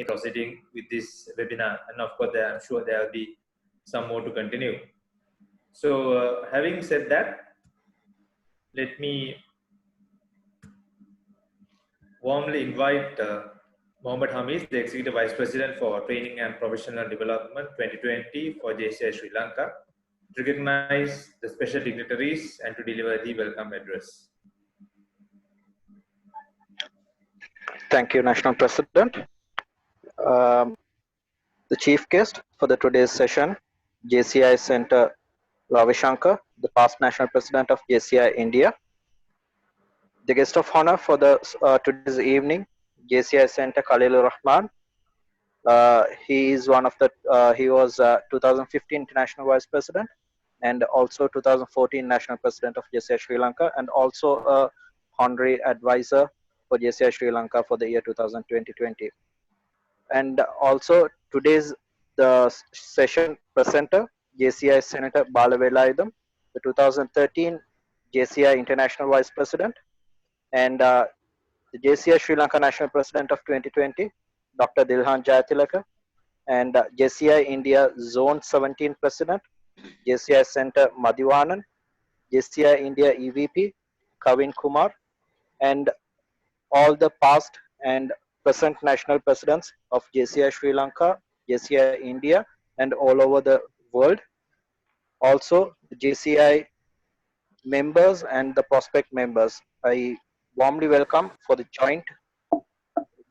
proceeding with this webinar, and of course, I'm sure there will be some more to continue. So, having said that, let me warmly invite Mohammed Hamis, the Executive Vice President for Training and Professional Development 2020 for JCI Sri Lanka, to recognize the special dignitaries and to deliver the welcome address. Thank you, National President. The chief guest for the today's session, JCI Center Ravi Shankar, the past National President of JCI India. The guest of honor for the today's evening, JCI Center Khalilur Rahman. He is one of the, he was 2015 International Vice President and also 2014 National President of JCI Sri Lanka, and also a honorary advisor for JCI Sri Lanka for the year 2020. And also today's the session presenter, JCI Senator Balavelayutham, the 2013 JCI International Vice President, and the JCI Sri Lanka National President of 2020, Dr. Dilhan Jayatilaka, and JCI India Zone 17 President, JCI Center Madhivanan, JCI India EVP, Kavin Kumar, and all the past and present national presidents of JCI Sri Lanka, JCI India, and all over the world. Also, the JCI members and the prospect members, I warmly welcome for the joint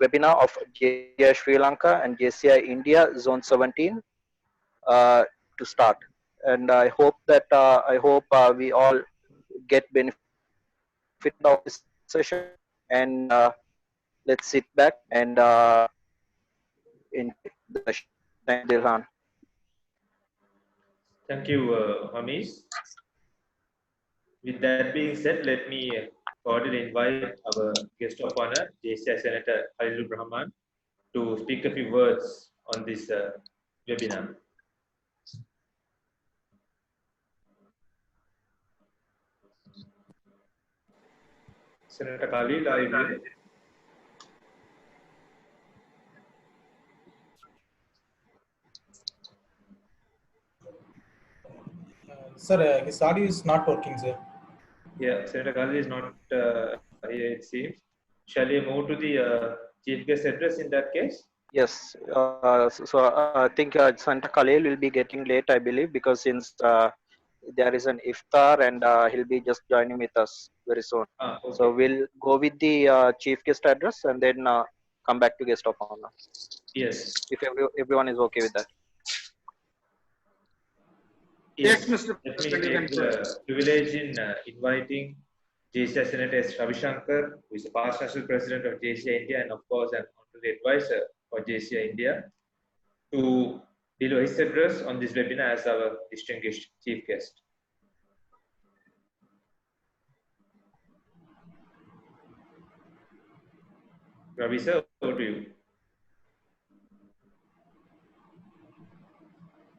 webinar of JCI Sri Lanka and JCI India Zone 17 to start. And I hope that we all get benefit of this session, and let's sit back and enjoy the session. Thank you, Dilhan. Thank you, Hamis. With that being said, let me cordially invite our guest of honor, JCI Senator Khalilur Rahman, to speak a few words on this webinar. Senator Khalil, are you there? Sir, his audio is not working, sir. Yeah, Senator Khalil is not here, it seems. Shall we move to the chief guest address in that case? Yes, so I think Senator Khalil will be getting late, I believe, because since there is an iftar and he'll be just joining with us very soon. Okay. So we'll go with the chief guest address and then come back to guest of honor. Yes. If everyone is okay with that. Yes, Mr. President. Let me take the privilege in inviting JCI Senator S. Ravi Shankar, who is the past national president of JCI India and of course an honorary advisor for JCI India, to deliver his address on this webinar as our distinguished chief guest. Ravi sir, over to you.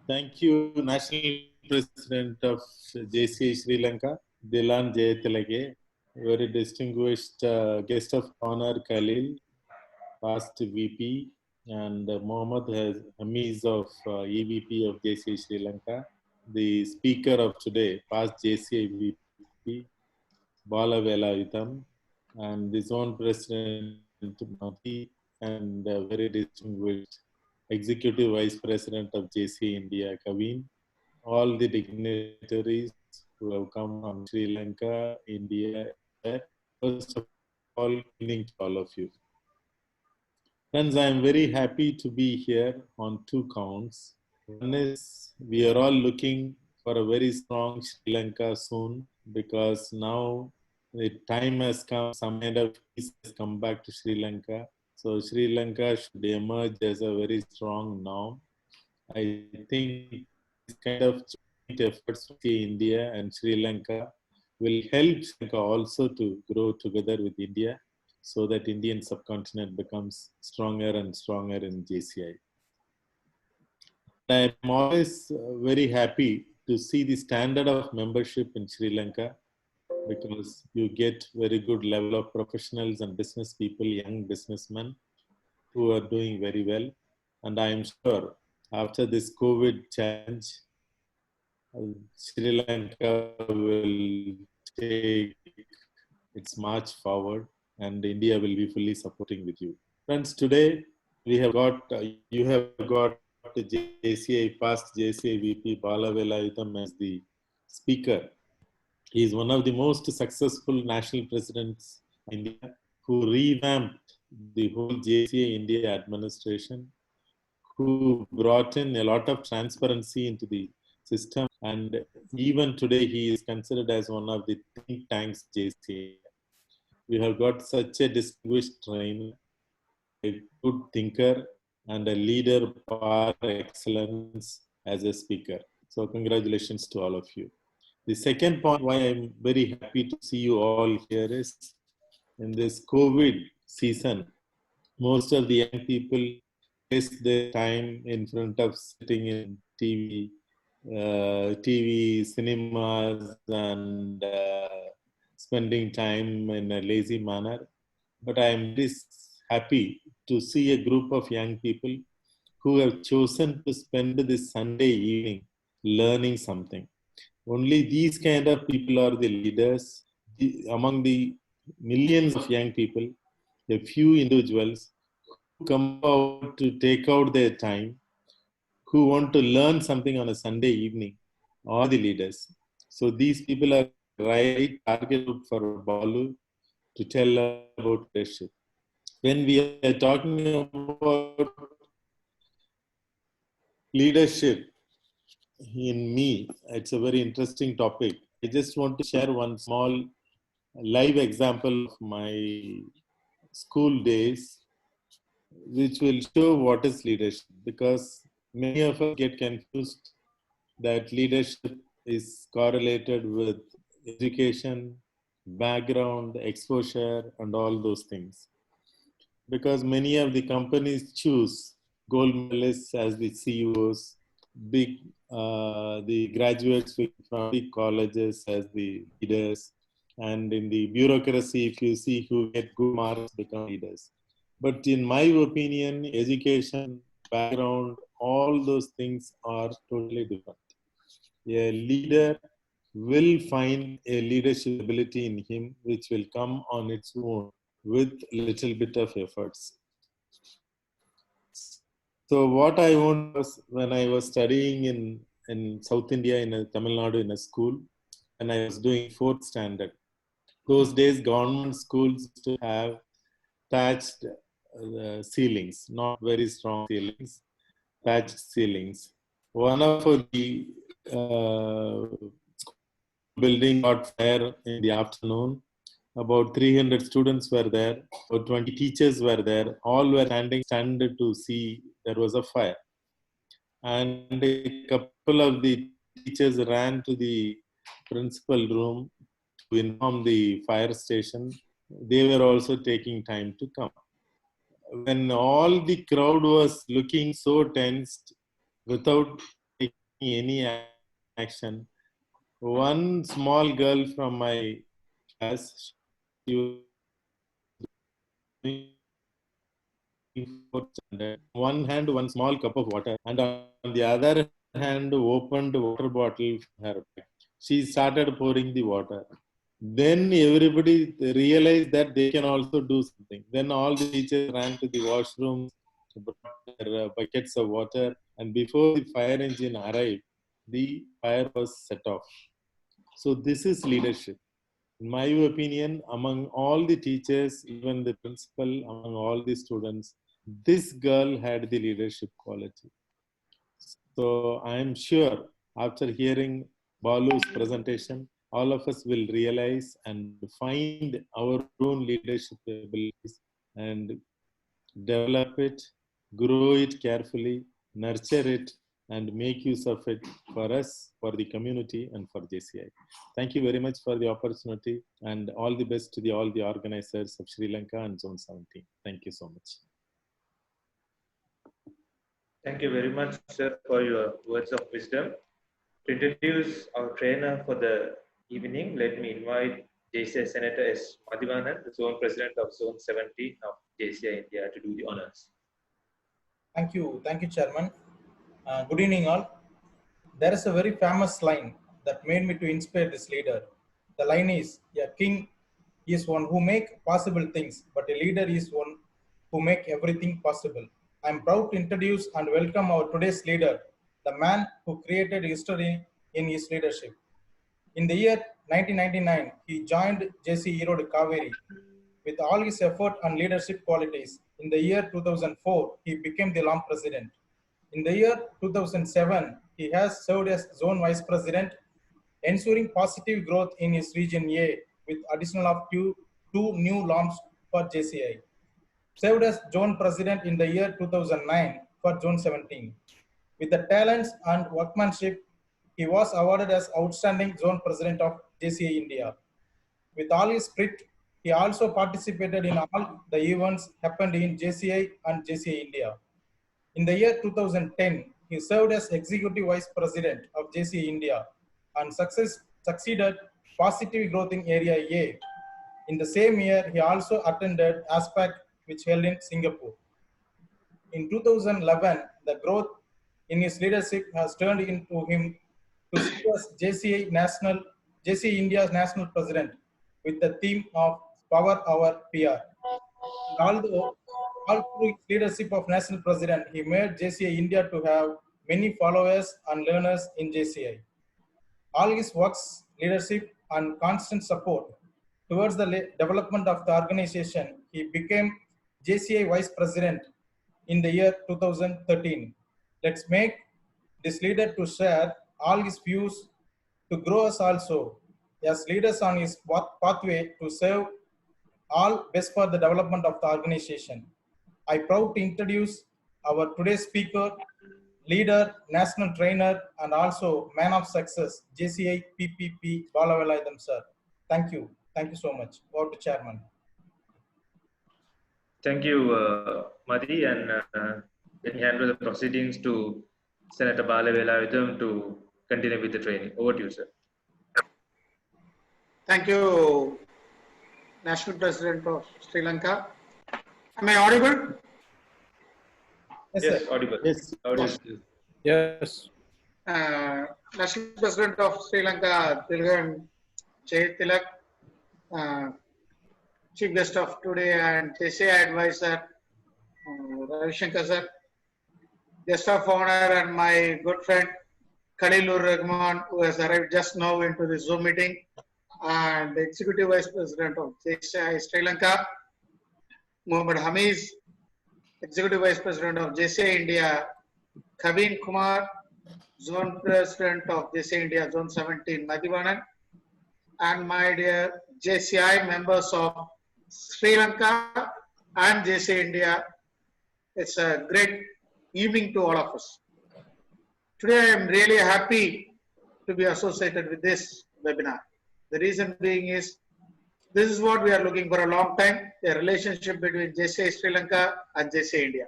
Thank you, National President of JCI Sri Lanka, Dilhan Jayatilake, very distinguished guest of honor Khalil, past VP, and Mohammed Hamis of EVP of JCI Sri Lanka, the speaker of today, past JCI VP, Jc.Balavelayutham, and the zone president Madhi, and very distinguished Executive Vice President of JCI India, Kavin, all the dignitaries who have come from Sri Lanka, India. First of all, good evening to all of you. Friends, I am very happy to be here on two counts. One is we are all looking for a very strong Sri Lanka soon, because now the time has come, some kind of peace has come back to Sri Lanka. So Sri Lanka should emerge as a very strong norm. I think this kind of joint efforts of India and Sri Lanka will help Sri Lanka also to grow together with India, so that Indian subcontinent becomes stronger and stronger in JCI. I am always very happy to see the standard of membership in Sri Lanka, because you get very good level of professionals and business people, young businessmen, who are doing very well. And I am sure after this COVID challenge, Sri Lanka will take its march forward and India will be fully supporting with you. Friends, today we have got, you have got the JCI, past JCI VP Balavelayutham as the speaker. He is one of the most successful national presidents in India who revamped the whole JCI India administration, who brought in a lot of transparency into the system. And even today, he is considered as one of the think tanks JCI. We have got such a distinguished trainer, a good thinker, and a leader par excellence as a speaker. So congratulations to all of you. The second point why I'm very happy to see you all here is in this COVID season, most of the young people waste their time in front of sitting in TV, cinemas, and spending time in a lazy manner. But I am very happy to see a group of young people who have chosen to spend this Sunday evening learning something. Only these kind of people are the leaders. Among the millions of young people, a few individuals who come out to take out their time, who want to learn something on a Sunday evening, are the leaders. So these people are right target group for Balu to tell about leadership. When we are talking about leadership in me, it's a very interesting topic. I just want to share one small live example of my school days, which will show what is leadership, because many of us get confused that leadership is correlated with education, background, exposure, and all those things. Because many of the companies choose gold medalists as the CEOs, the graduates from big colleges as the leaders, and in the bureaucracy, if you see who get good marks become leaders. But in my opinion, education, background, all those things are totally different. A leader will find a leadership ability in him which will come on its own with little bit of efforts. So what I want was, when I was studying in South India in Tamil Nadu in a school, and I was doing 4th standard. Those days government schools used to have thatched ceilings, not very strong ceilings, thatched ceilings. One of the building got fire in the afternoon. About 300 students were there, about 20 teachers were there. All were standing stunned to see there was a fire. And a couple of the teachers ran to the principal room to inform the fire station. They were also taking time to come. When all the crowd was looking so tensed without taking any action, one small girl from my class, she was doing one hand one small cup of water, and on the other hand opened water bottle from her bag. She started pouring the water. Then everybody realized that they can also do something. Then all the teachers ran to the washroom, brought their buckets of water, and before the fire engine arrived, the fire was set off. So this is leadership. In my opinion, among all the teachers, even the principal, among all the students, this girl had the leadership quality. So I am sure after hearing Balu's presentation, all of us will realize and find our own leadership abilities and develop it, grow it carefully, nurture it, and make use of it for us, for the community, and for JCI. Thank you very much for the opportunity, and all the best to all the organizers of Sri Lanka and Zone 17. Thank you so much. Thank you very much, sir, for your words of wisdom. To introduce our trainer for the evening, let me invite JCI Senator S. Madhivanan, the Zone President of Zone 17 of JCI India, to do the honors. Thank you, Chairman. Good evening, all. There is a very famous line that made me to inspire this leader. The line is, "A king is one who make possible things, but a leader is one who make everything possible." I am proud to introduce and welcome our today's leader, the man who created history in his leadership. In the year 1999, he joined JC Erode Kaveri. With all his effort and leadership qualities, in the year 2004, he became the LAM president. In the year 2007, he has served as zone vice president, ensuring positive growth in his region A with additional of two new LAMs for JCI. Served as zone president in the year 2009 for zone 17. With the talents and workmanship, he was awarded as outstanding zone president of JCI India. With all his spirit, he also participated in all the events happened in JCI and JCI India. In the year 2010, he served as Executive Vice President of JCI India and succeeded positive growth in Area A. In the same year, he also attended ASPAC, which held in Singapore. In 2011, the growth in his leadership has turned into him to serve as JCI India's national president with the theme of Power Our PR. Although all through his leadership of national president, he made JCI India to have many followers and learners in JCI. All his works, leadership, and constant support towards the development of the organization, he became JCI Vice President in the year 2013. Let's make this leader to share all his views to grow us also as leaders on his pathway to serve all best for the development of the organization. I proud to introduce our today's speaker, leader, national trainer, and also man of success, JCI PPP Balavelayutham, sir. Thank you. Thank you so much. Over to Chairman. Thank you, Madi, and let me hand over the proceedings to Senator Balavelayutham to continue with the training. Over to you, sir. Thank you, National President of Sri Lanka. Am I audible? Yes, Yes, sir. audible. Yes. Audible. Yes. National President of Sri Lanka, Tilgan Tilak, Chief Guest of today, and JCI Advisor, Ravi Shankar sir, Guest of Honor, and my good friend Khalilur Rahman, who has arrived just now into the Zoom meeting, and Executive Vice President of JCI Sri Lanka, Muhammad Hamiz, Executive Vice President of JCI India, Kavin Kumar, Zone President of JCI India, Zone 17, Madhivanan, and my dear JCI members of Sri Lanka and JCI India. It's a great evening to all of us. Today I am really happy to be associated with this webinar. The reason being is, this is what we are looking for a long time, a relationship between JCI Sri Lanka and JCI India.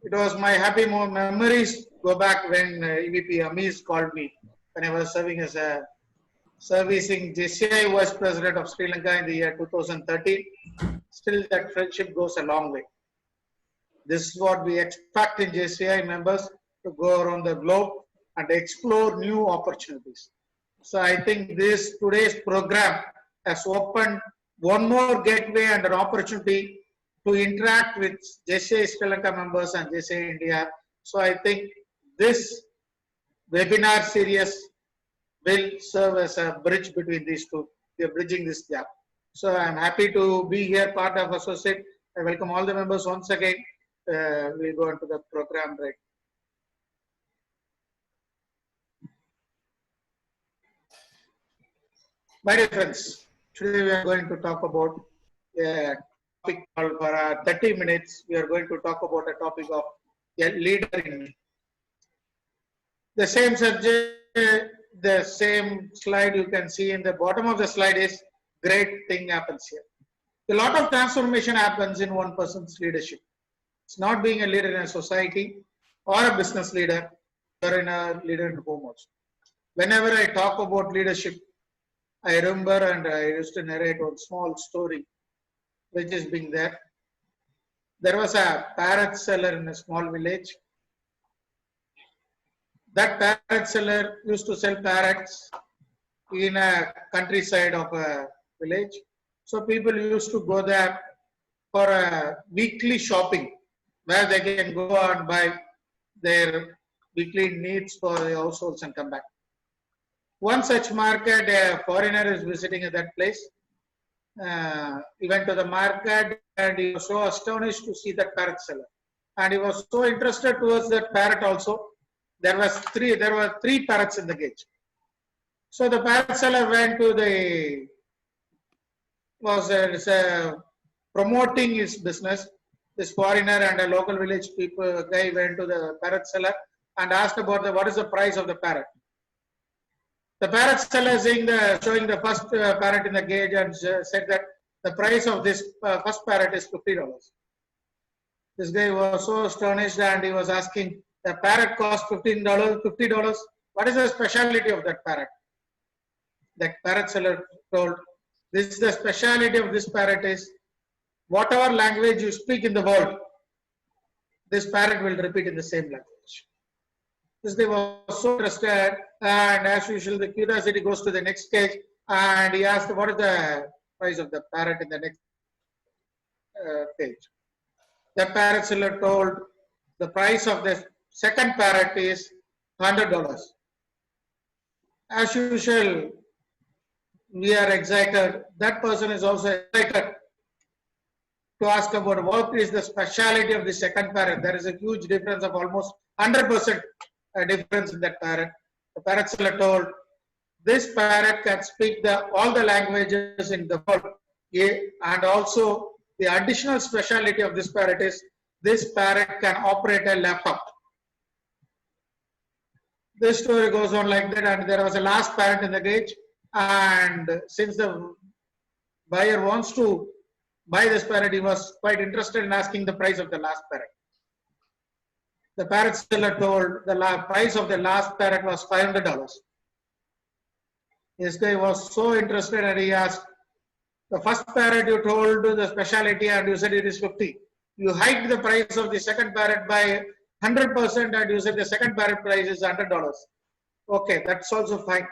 It was my happy memories go back when EVP Amiz called me when I was serving as a servicing JCI Vice President of Sri Lanka in the year 2013. Still that friendship goes a long way. This is what we expect in JCI members, to go around the globe and explore new opportunities. So I think this today's program has opened one more gateway and an opportunity to interact with JCI Sri Lanka members and JCI India. So I think this webinar series will serve as a bridge between these two. We are bridging this gap. So I'm happy to be here, part of associate. I welcome all the members once again. We'll go into the program right. My dear friends, today we are going to talk about a topic called, for 30 minutes, we are going to talk about a topic of a leader in me. The same subject, the same slide you can see in the bottom of the slide is great thing happens here. A lot of transformation happens in one person's leadership. It's not being a leader in a society or a business leader, or in a leader in home also. Whenever I talk about leadership, I remember, and I used to narrate one small story which is being there. There was a parrot seller in a small village. That parrot seller used to sell parrots in a countryside of a village. So people used to go there for a weekly shopping where they can go and buy their weekly needs for the households and come back. One such market, a foreigner is visiting at that place. He went to the market and he was so astonished to see that parrot seller. And he was so interested towards that parrot also. There were three parrots in the cage. So the parrot seller went to the, promoting his business. This foreigner and a local village guy went to the parrot seller and asked about what is the price of the parrot. The parrot seller showing the first parrot in the cage and said that the price of this first parrot is $50. This guy was so astonished and he was asking, the parrot cost $50. What is the speciality of that parrot? The parrot seller told, this is the speciality of this parrot is, whatever language you speak in the world, this parrot will repeat in the same language. This guy was so interested, and as usual, the curiosity goes to the next stage, and he asked, what is the price of the parrot in the next page? The parrot seller told, the price of the second parrot is $100. As usual, we are excited. That person is also excited to ask about what is the speciality of the second parrot. There is a huge difference of almost 100% difference in that parrot. The parrot seller told, this parrot can speak all the languages in the world. And also the additional speciality of this parrot is this parrot can operate a laptop. This story goes on like that, and there was a last parrot in the cage, and since the buyer wants to buy this parrot, he was quite interested in asking the price of the last parrot. The parrot seller told the price of the last parrot was $500. This guy was so interested and he asked, the first parrot you told the speciality and you said it is 50. You hiked the price of the second parrot by 100% and you said the second parrot price is $100. Okay, that's also fine.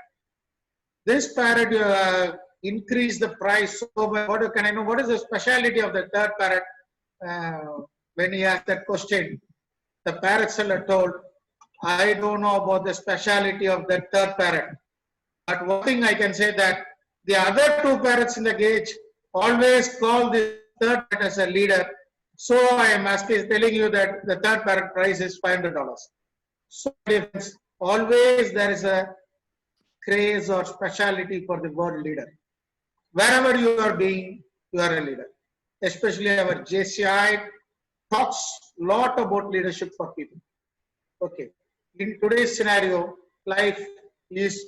This parrot you increase the price so much. What can I know? What is the speciality of the third parrot? When he asked that question, the parrot seller told, I don't know about the speciality of that third parrot. But one thing I can say that the other two parrots in the cage always call the third parrot as a leader. So I am telling you that the third parrot price is $500. So always there is a craze or speciality for the world leader. Wherever you are being, you are a leader. Especially our JCI talks a lot about leadership for people. Okay. In today's scenario, life is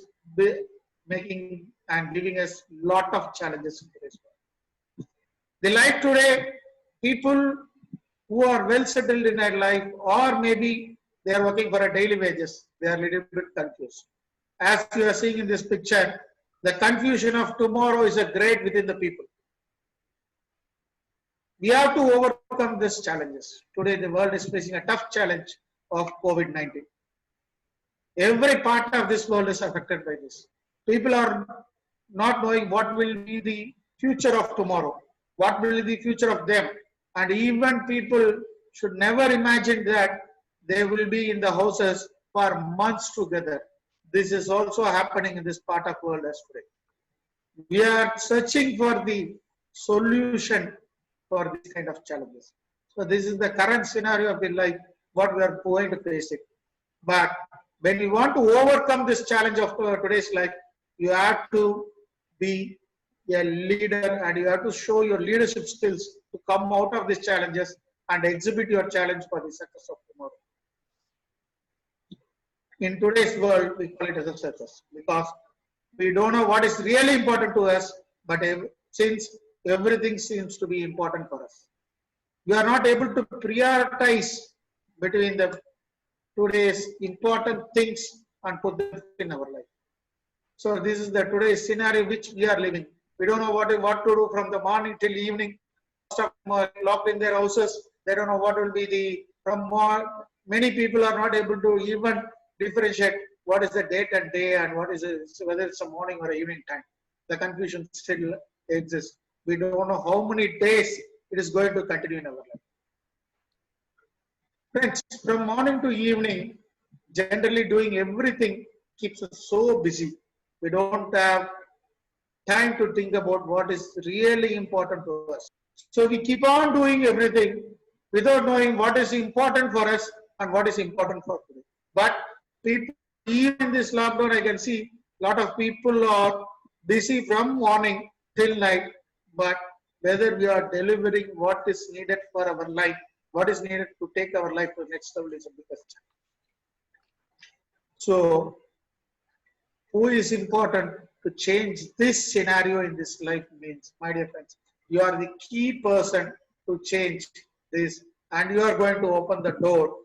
making and giving us a lot of challenges in today's world. The life today, people who are well settled in their life, or maybe they are working for a daily wages, they are a little bit confused. As you are seeing in this picture, the confusion of tomorrow is a great within the people. We have to overcome these challenges. Today, the world is facing a tough challenge of COVID-19. Every part of this world is affected by this. People are not knowing what will be the future of tomorrow, what will be the future of them. And even people should never imagine that they will be in the houses for months together. This is also happening in this part of the world as today. We are searching for the solution for this kind of challenges. So this is the current scenario of the life, what we are going to face it. But when you want to overcome this challenge of today's life, you have to be a leader and you have to show your leadership skills to come out of these challenges and exhibit your challenge for the success of tomorrow. In today's world, we call it as a success because we don't know what is really important to us, but since everything seems to be important for us, we are not able to prioritize between the today's important things and put them in our life. So this is the today's scenario which we are living. We don't know what to do from the morning till evening. Locked in their houses, They don't know what will be the, from more, many people are not able to even differentiate what is the date and day and what is it, whether it's a morning or a evening time. The confusion still exists. We don't know how many days it is going to continue in our life. Friends, from morning to evening, generally doing everything keeps us so busy. We don't have time to think about what is really important to us. So we keep on doing everything without knowing what is important for us and what is important for today. But people, even in this lockdown, I can see a lot of people are busy from morning till night, but whether we are delivering what is needed for our life, what is needed to take our life to the next level is a biggest challenge. So, who is important to change this scenario in this life means, my dear friends, you are the key person to change this, and you are going to open the door.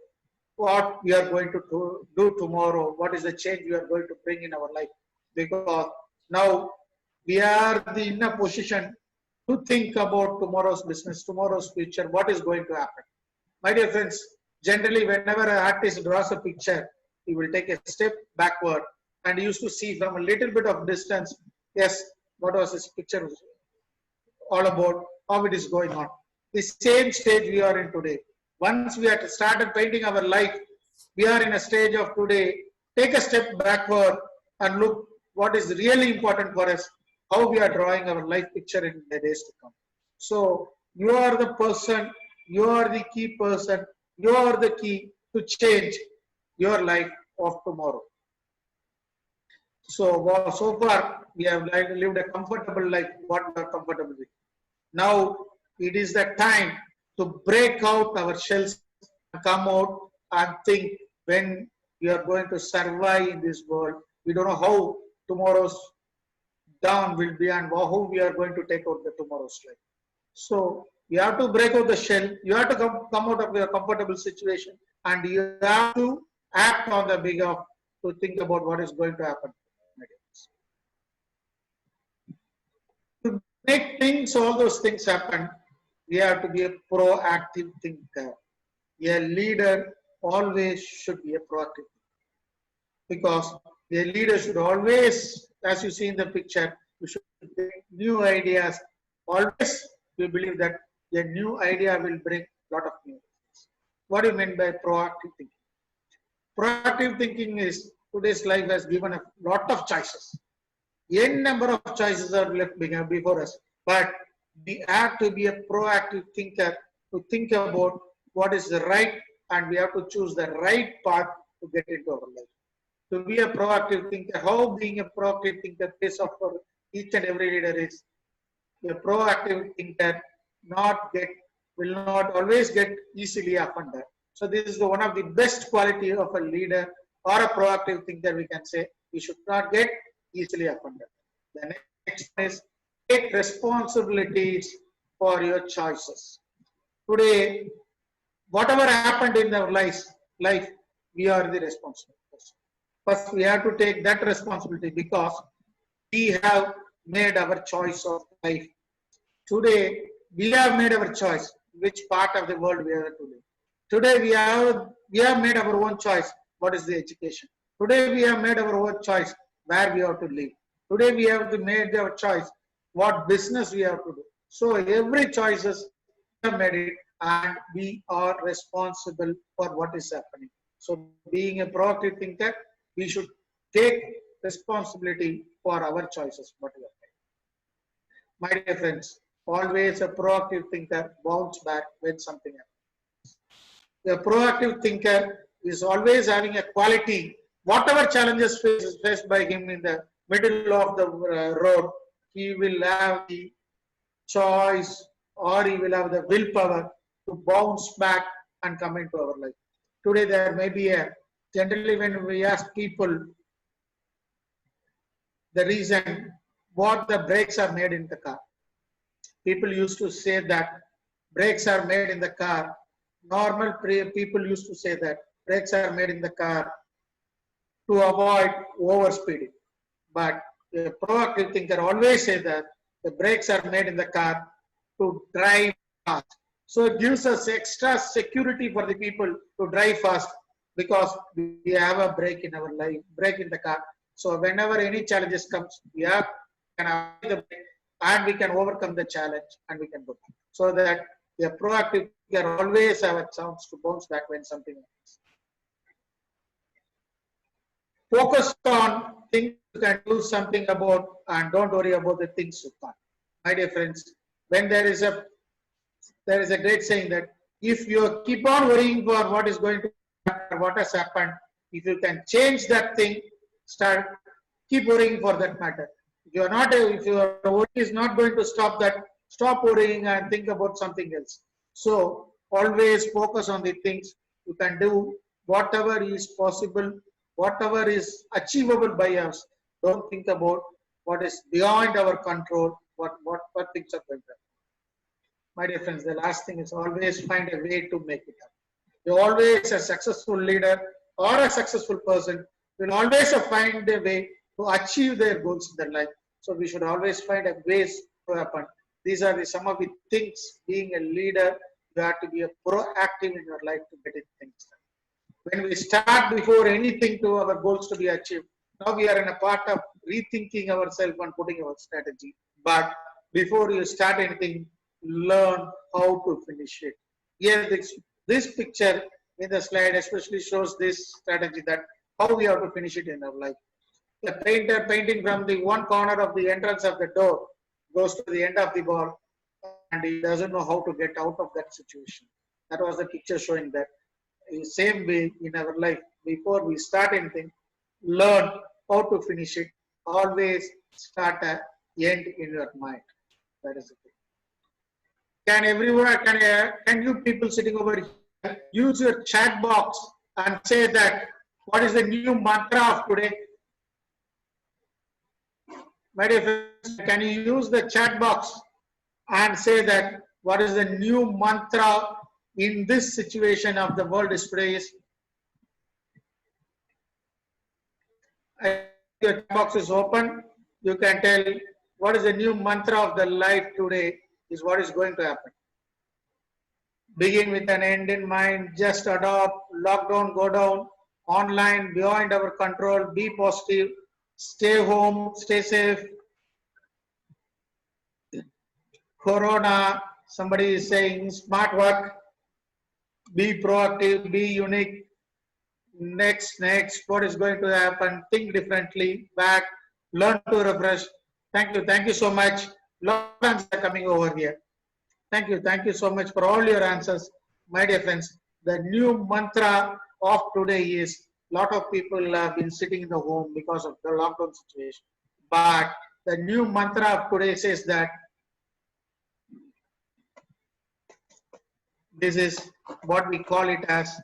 What we are going to do tomorrow, what is the change we are going to bring in our life, because now we are in a position to think about tomorrow's business, tomorrow's future, what is going to happen. My dear friends, generally whenever an artist draws a picture, he will take a step backward and he used to see from a little bit of distance, yes, what was this picture all about, how it is going on. The same stage we are in today. Once we have started painting our life, we are in a stage of today. Take a step backward and look what is really important for us, how we are drawing our life picture in the days to come. So you are the person, you are the key person, you are the key to change your life of tomorrow. So far we have lived a comfortable life, what we are comfortable with. Now it is the time to break out our shells and come out and think when we are going to survive in this world. We don't know how tomorrow's dawn will be and how we are going to take out the tomorrow's life. So you have to break out the shell. You have to come out of your comfortable situation, and you have to act on the big of to think about what is going to happen. To make things, all those things happen, we have to be a proactive thinker. A leader always should be a proactive thinker, because a leader should always, as you see in the picture, you should bring new ideas. Always we believe that a new idea will bring a lot of new things. What do you mean by proactive thinking? Proactive thinking is today's life has given a lot of choices. N number of choices are left before us, but we have to be a proactive thinker to think about what is the right, and we have to choose the right path to get into our life. To be a proactive thinker, how being a proactive thinker pays off for each and every leader is a proactive thinker will not always get easily offended. So this is one of the best quality of a leader or a proactive thinker. We can say we should not get easily offended. The next is take responsibilities for your choices. Today, whatever happened in our life, we are the responsible person. First, we have to take that responsibility because we have made our choice of life. Today, we have made our choice, which part of the world we are today. Today, we have made our own choice. What is the education? Today, we have made our own choice where we have to live. Today, we have to make our choice what business we have to do. So, every choices we have made it, and we are responsible for what is happening. So, being a proactive thinker, we should take responsibility for our choices. What we have made. My dear friends, always a proactive thinker bounce back when something happens. A proactive thinker is always having a quality. Whatever challenges faced by him in the middle of the road, he will have the choice, or he will have the willpower to bounce back and come into our life. Today there may be generally when we ask people the reason what the brakes are made in the car, people used to say that brakes are made in the car. Normal people used to say that brakes are made in the car to avoid overspeeding. But a proactive thinker always says that the brakes are made in the car to drive fast. So it gives us extra security for the people to drive fast because we have a brake in our life, brake in the car. So whenever any challenges comes, we have can apply the brake and we can overcome the challenge and we can go. So that we are proactive, we can always have a chance to bounce back when something happens. Focus on things you can do something about and don't worry about the things you can't. My dear friends, when there is a great saying that if you keep on worrying for what is going to happen, what has happened, if you can change that thing, keep worrying for that matter. If your worry is not going to stop that, stop worrying and think about something else. So always focus on the things you can do, whatever is possible, whatever is achievable by us. Don't think about what is beyond our control, what things are going to happen. My dear friends, the last thing is always find a way to make it happen. You always, a successful leader or a successful person will always find a way to achieve their goals in their life. So we should always find a ways to happen. These are some of the things. Being a leader, you have to be proactive in your life to get things done. When we start before anything to our goals to be achieved, now we are in a part of rethinking ourselves and putting our strategy. But before you start anything, learn how to finish it. Here, this picture in the slide especially shows this strategy, that how we have to finish it in our life. The painter painting from the one corner of the entrance of the door goes to the end of the ball and he doesn't know how to get out of that situation. That was the picture showing that. In the same way in our life, before we start anything, learn how to finish it. Always start at the end in your mind. That is the thing. Can everyone, can you people sitting over here use your chat box and say that what is the new mantra of today? My dear friends, can you use the chat box and say that what is the new mantra in this situation of the world is today is? Your chat box is open. You can tell what is the new mantra of the life today is what is going to happen. Begin with an end in mind, just adopt, lockdown, go down, online, beyond our control, be positive, stay home, stay safe. Corona, somebody is saying smart work, be proactive, be unique. Next, what is going to happen? Think differently, back, learn to refresh. Thank you so much. Lot of answers are coming over here. Thank you so much for all your answers, my dear friends. The new mantra of today is, lot of people have been sitting in the home because of the lockdown situation. But the new mantra of today says that this is what we call it as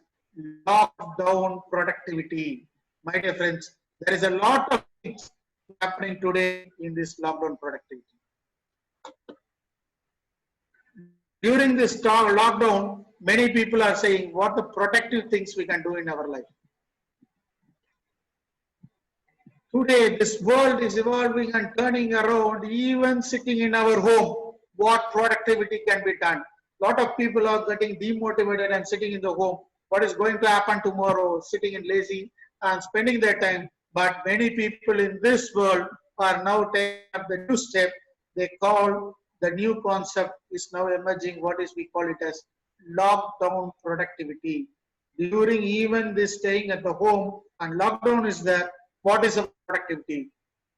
lockdown productivity. My dear friends, there is a lot of things happening today in this lockdown productivity. During this lockdown, many people are saying what the protective things we can do in our life. Today, this world is evolving and turning around, even sitting in our home, what productivity can be done. A lot of people are getting demotivated and sitting in the home. What is going to happen tomorrow? Sitting in lazy and spending their time. But many people in this world are now taking up the new step. They call the new concept is now emerging. What is we call it as lockdown productivity. During even this staying at the home and lockdown is there, what is a productivity?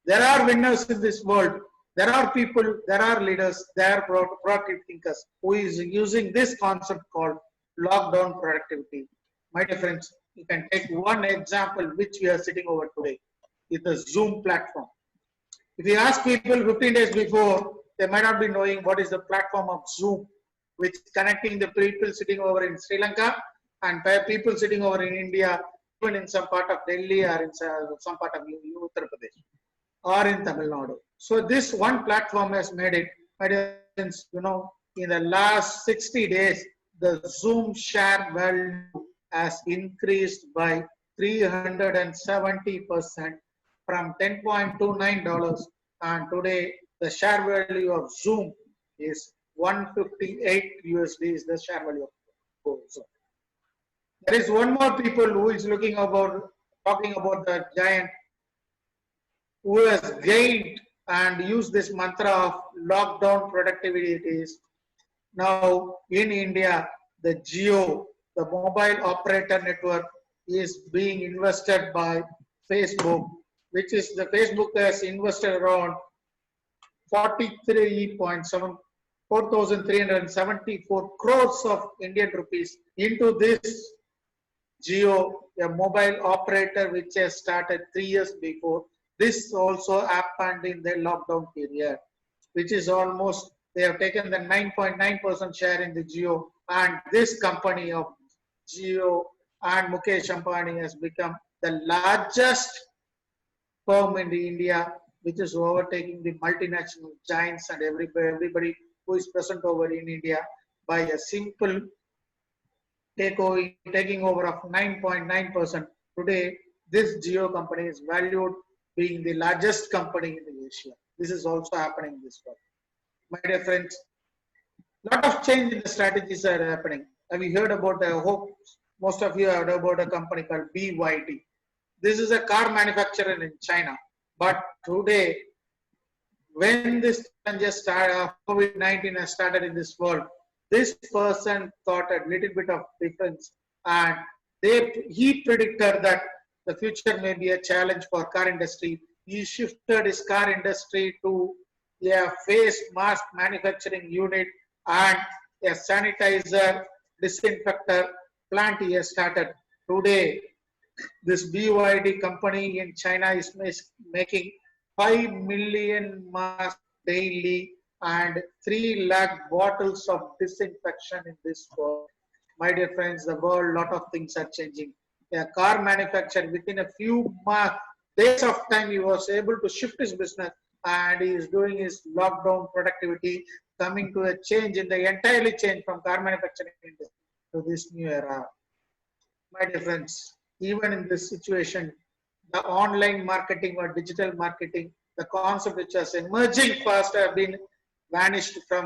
There are winners in this world. There are people, there are leaders, there are proactive thinkers who is using this concept called lockdown productivity. My dear friends, you can take one example which we are sitting over today, is the Zoom platform. If you ask people 15 days before, they might not be knowing what is the platform of Zoom, which is connecting the people sitting over in Sri Lanka and people sitting over in India, even in some part of Delhi or in some part of Uttar Pradesh or in Tamil Nadu. So this one platform has made it, my dear friends, you know, in the last 60 days, the Zoom share value has increased by 370% from $10.29, and today the share value of Zoom is 158 USD is the share value of gold. So there is one more people who is talking about the giant who has gained and used this mantra of lockdown productivity. It is now in India, the Jio, the mobile operator network, is being invested by Facebook, which is the Facebook has invested around 43.7 4,374 crores of Indian rupees into this Jio, a mobile operator which has started 3 years before. This also happened in the lockdown period, which is almost, they have taken the 9.9% share in the Jio, and this company of Jio and Mukesh Ambani has become the largest firm in India, which is overtaking the multinational giants and everybody who is present over in India by a simple taking over of 9.9%. Today, this Jio company is valued being the largest company in Asia. This is also happening this way. My dear friends, lot of change in the strategies are happening. Have you heard about, I hope most of you have heard about a company called BYD. This is a car manufacturer in China. But today, when this COVID-19 has started in this world, this person thought a little bit of difference, and he predicted that the future may be a challenge for car industry. He shifted his car industry to a face mask manufacturing unit and a sanitizer disinfector plant he has started. Today, this BYD company in China is making 5 million masks daily and 3 lakh bottles of disinfection in this world. My dear friends, the world, lot of things are changing. A car manufacturer, within a few days of time, he was able to shift his business, and he is doing his lockdown productivity, coming to a change in the entirely change from car manufacturing to this new era. My dear friends, even in this situation, the online marketing or digital marketing, the concept which is emerging fast have been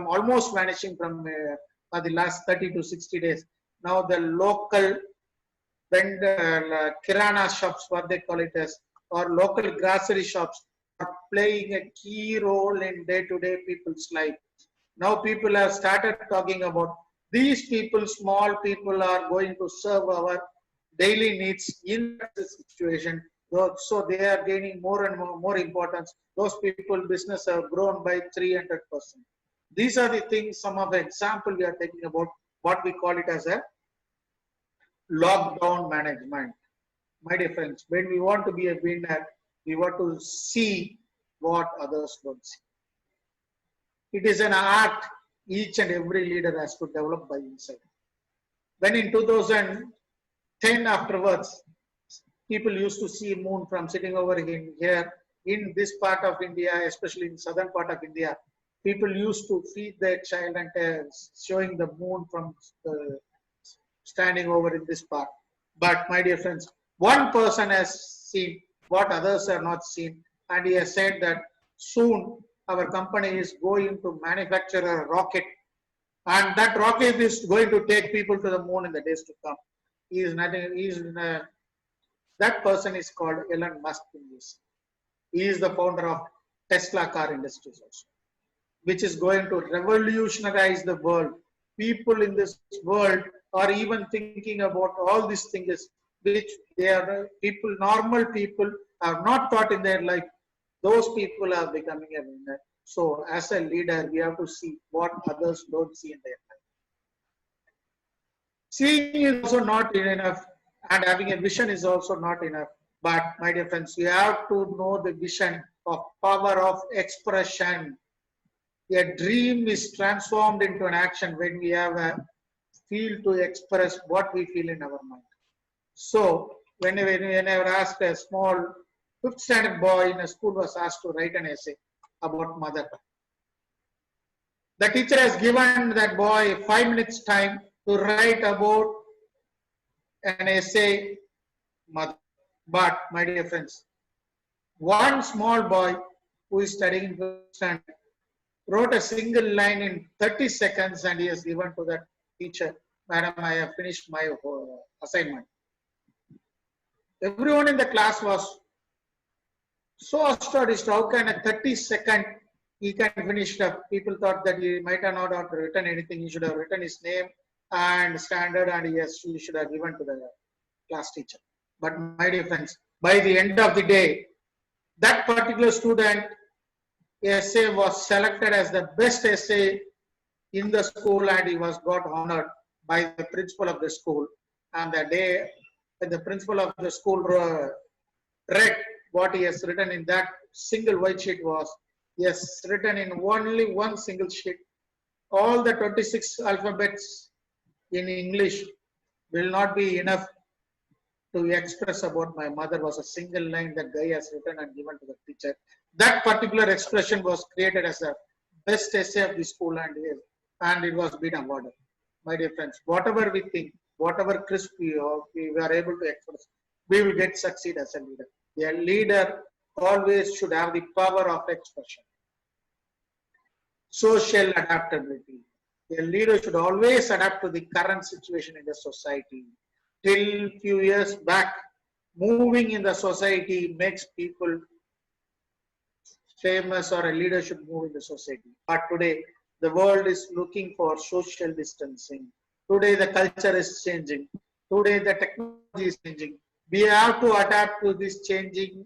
almost vanishing from the last 30 to 60 days. Now the local vendor, kirana shops, what they call it as, or local grocery shops are playing a key role in day-to-day people's life. Now people have started talking about these people, small people are going to serve our daily needs in this situation. So they are gaining more and more importance. Those people business have grown by 300%. These are the things, some of the example we are taking about what we call it as a lockdown management. My dear friends, when we want to be a winner, we want to see what others don't see. It is an art each and every leader has to develop by himself. When in 2010 afterwards, people used to see moon from sitting over here in this part of India, especially in southern part of India. People used to feed their child and showing the moon from standing over in this part. But my dear friends, one person has seen what others have not seen, and he has said that soon our company is going to manufacture a rocket, and that rocket is going to take people to the moon in the days to come. He is nothing. That person is called Elon Musk. He is the founder of Tesla car industries also, which is going to revolutionize the world. People in this world are even thinking about all these things, which they are people, normal people have not thought in their life. Those people are becoming a winner. So as a leader, we have to see what others don't see in their life. Seeing is also not enough, and having a vision is also not enough. But my dear friends, you have to know the vision of power of expression. A dream is transformed into an action when we have a feel to express what we feel in our mind. So whenever asked, a small 5th standard boy in a school was asked to write an essay about mother. The teacher has given that boy 5 minutes time to write about an essay, mother. But my dear friends, one small boy who is studying 5th standard wrote a single line in 30 seconds and he has given to that teacher, "Madam, I have finished my assignment." Everyone in the class was so astonished. How can a 30-second he can finish it up? People thought that he might have not have written anything. He should have written his name and standard, and he should have given to the class teacher. But my dear friends, by the end of the day, that particular student essay was selected as the best essay in the school, and he was got honored by the principal of the school. And the day when the principal of the school read what he has written in that single white sheet was, he has written in only one single sheet, all the 26 alphabets in English will not be enough to express about my mother. Was a single line that guy has written and given to the teacher. That particular expression was created as a best essay of the school, and it was been awarded. My dear friends, whatever we think, whatever crisp we are able to express, we will get succeed as a leader. A leader always should have the power of expression. Social adaptability. A leader should always adapt to the current situation in the society. Till few years back, moving in the society makes people famous, or a leader should move in the society. But today, the world is looking for social distancing. Today, the culture is changing. Today, the technology is changing. We have to adapt to this changing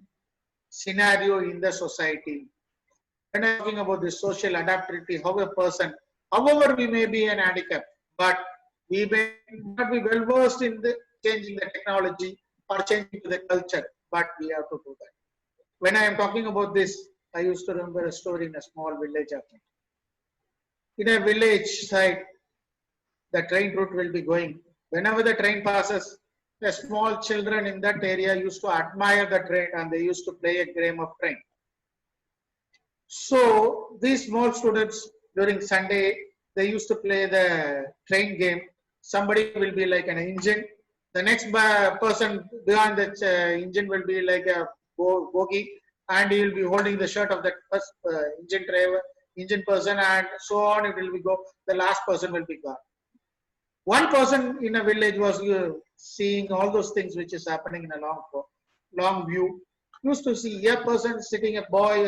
scenario in the society. When I'm talking about this social adaptability, how a person, however we may be an handicap, but we may not be well versed in the changing the technology or changing the culture, but we have to do that. When I am talking about this, I used to remember a story in a small village. In a village side, the train route will be going. Whenever the train passes, the small children in that area used to admire the train and they used to play a game of train. So these small students during Sunday, they used to play the train game. Somebody will be like an engine. The next person beyond the engine will be like a bogie, and he will be holding the shirt of that first engine driver, engine person, and so on. It will be go. The last person will be gone. One person in a village was seeing all those things which is happening in a long view. Used to see a person sitting, a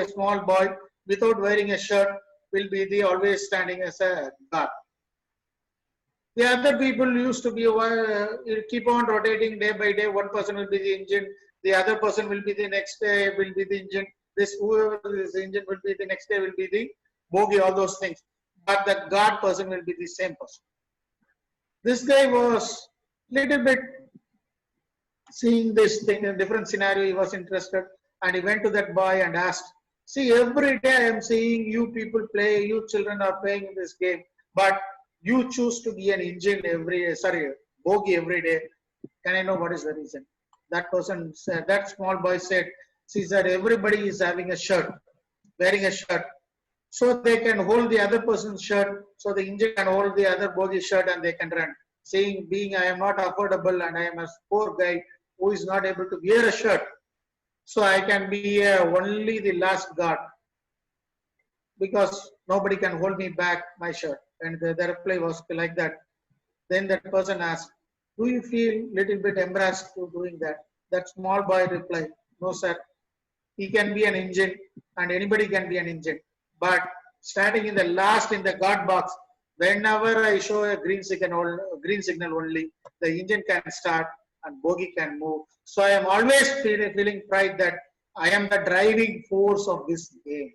small boy, without wearing a shirt, will be always standing as a guard. The other people used to be keep on rotating day by day. One person will be the engine, the other person will be the next day will be the engine. Whoever this engine will be the next day will be the bogie. All those things, but the guard person will be the same person. This guy was little bit seeing this thing in a different scenario. He was interested, and he went to that boy and asked, "See, every day I am seeing you people play, you children are playing in this game, but you choose to be an engine bogie every day. Can I know what is the reason?" That person said, that small boy said, "See, sir, everybody is having a shirt, wearing a shirt, so they can hold the other person's shirt, so the engine can hold the other bogie shirt and they can run. Being I am not affordable and I am a poor guy who is not able to wear a shirt, so I can be only the last guard because nobody can hold me back my shirt." And the reply was like that. Then that person asked, "Do you feel little bit embarrassed to doing that?" That small boy replied, "No, sir. He can be an engine and anybody can be an engine. But starting in the last in the guard box, whenever I show a green signal only, the engine can start and bogie can move. So I am always feeling pride that I am the driving force of this game."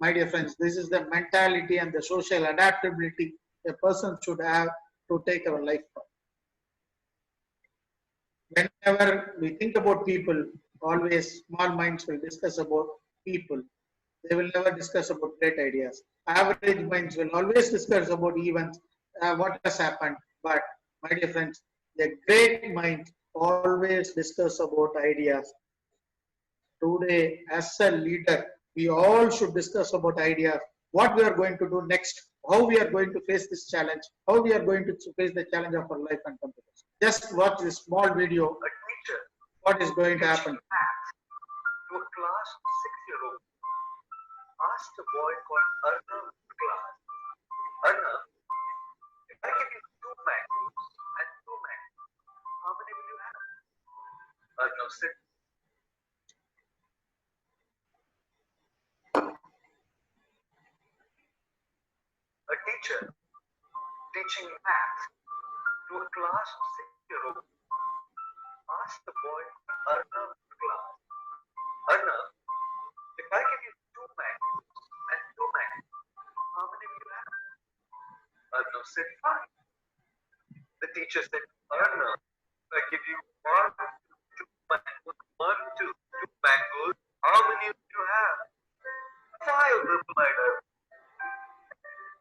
My dear friends, this is the mentality and the social adaptability a person should have to take our life from. Whenever we think about people, always small minds will discuss about people. They will never discuss about great ideas. Average minds will always discuss about events, what has happened. But my dear friends, the great minds always discuss about ideas. Today, as a leader, we all should discuss about ideas, what we are going to do next, how we are going to face this challenge, how we are going to face the challenge of our life and competence. Just watch this small video. What is going to happen? To a class 6-year-old. asked a boy called Arnav to class, Arnav, if I give you 2 mangoes and 2 mangoes, how many will you have? Arnav said, a teacher teaching math to a class of 6-year-olds asked the boy Arnav to class, Arnav, if I give you 2 mangoes and 2 mangoes, how many will you have? Arnav said, 5. The teacher said, Arnav, if I give you 1, 2 mangoes, 1, 2 mangoes, how many will you have? 5, replied Arnav.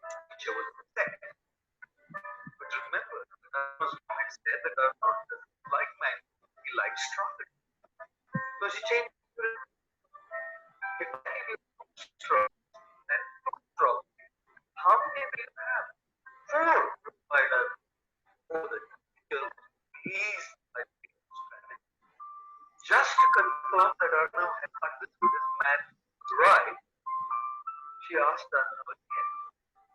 The teacher was upset. But remember, Arnav's mom had said that Arnav doesn't like mangoes, he likes strawberries. So she changed it. If I give you 2 strawberries and 2 strawberries, how many will you have? 4, replied Arnav. Oh, the teacher was pleased by the teacher's strategy. Just to confirm that Arnav had understood his math right, she asked Arnav again,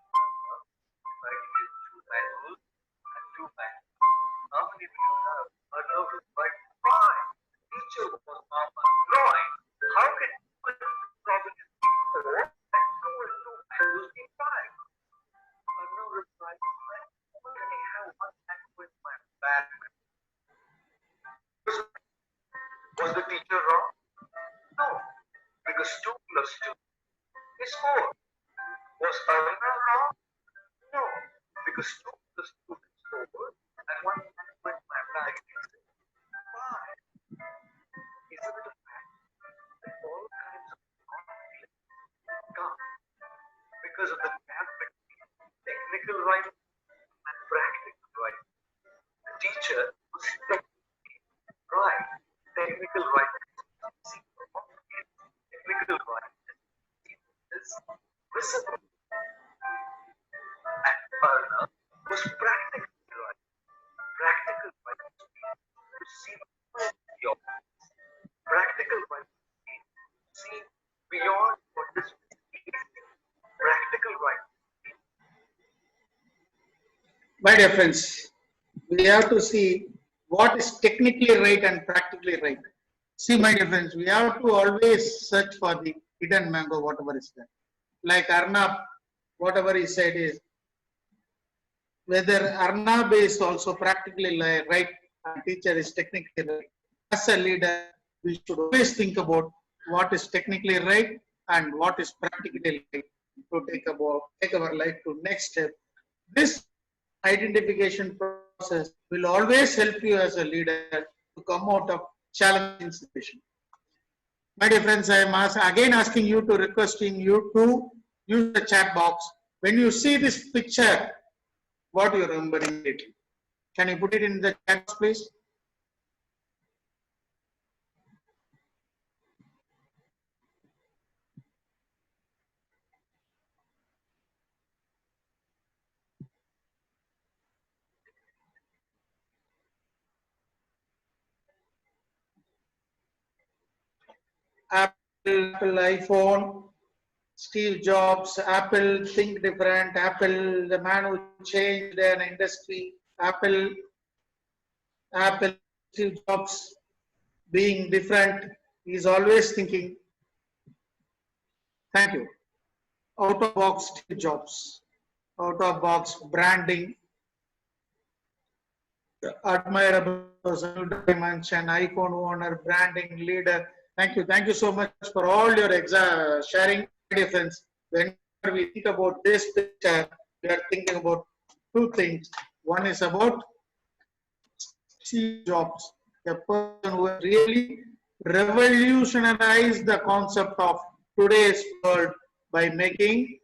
Arnav, if I give you 2 mangoes and 2 mangoes, how many will you have? Arnav replied, 5. Teacher was now annoyed. How can 2 strawberries be 4 and 2 mangoes be 5? Arnav replied, I already have 1 mango in my bag. Was the teacher wrong? No, because 2 plus 2 is 4. Was Arnav wrong? No, because 2 plus 2 is 4 and 1 mango in my bag is 5. Isn't it a fact that all kinds of conflicts come because of the gap between technical writing and practical writing? The teacher was technically right. Technical writing is technical writing is visible. And Arnav was practically right. Practical writing means to see the obvious. Practical writing means to see beyond what is easy. Practical writing means. My dear friends, we have to see what is technically right and practically right. See, my dear friends, we have to always search for the hidden mango, whatever is there. Like Arnab, whatever he said is, whether Arnab is also practically right and teacher is technically right. As a leader, we should always think about what is technically right and what is practically right to take our life to next step. This identification process will always help you as a leader to come out of challenging situation. My dear friends, I am again asking you to requesting you to use the chat box. When you see this picture, what do you remember immediately? Can you put it in the chat box, please? Apple iPhone, Steve Jobs, Apple think different, Apple, the man who changed an industry, Apple, Steve Jobs being different, he's always thinking, thank you, out of box Steve Jobs, out of box branding, admirable person, dimension, iPhone owner, branding leader. Thank you so much for all your sharing, dear friends. Whenever we think about this picture, we are thinking about 2 things. One is about Steve Jobs, a person who really revolutionized the concept of today's world by making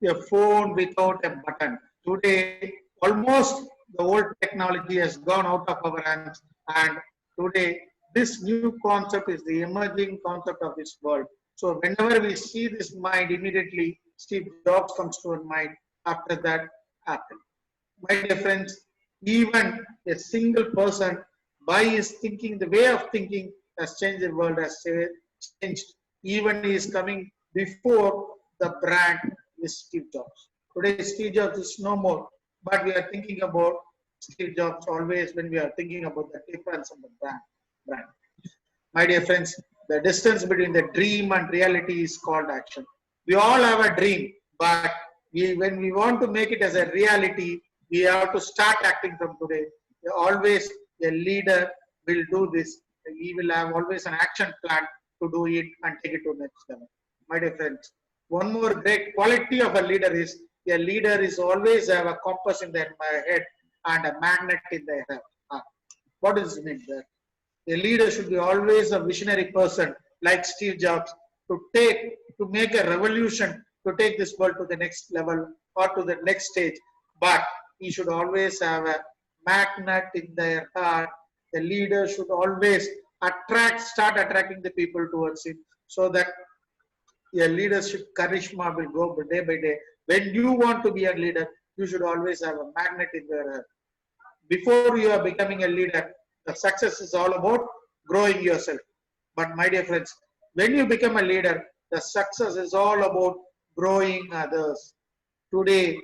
a phone without a button. Today, almost the old technology has gone out of our hands, and today this new concept is the emerging concept of this world. So whenever we see this mind, immediately Steve Jobs comes to our mind. After that, Apple. My dear friends, even a single person by his thinking, the way of thinking has changed the world, has changed. Even he is coming before the brand is Steve Jobs. Today, Steve Jobs is no more, but we are thinking about Steve Jobs always when we are thinking about the difference of the brand. My dear friends, the distance between the dream and reality is called action. We all have a dream, but when we want to make it as a reality, we have to start acting from today. Always a leader will do this. He will have always an action plan to do it and take it to the next level. My dear friends, one more great quality of a leader is always have a compass in their head and a magnet in their heart. What does it mean there? A leader should be always a visionary person like Steve Jobs to make a revolution, to take this world to the next level or to the next stage. But he should always have a magnet in their heart. The leader should always start attracting the people towards him, so that your leadership charisma will go day by day. When you want to be a leader, you should always have a magnet in your heart. Before you are becoming a leader, the success is all about growing yourself. But my dear friends, when you become a leader, the success is all about growing others. Today,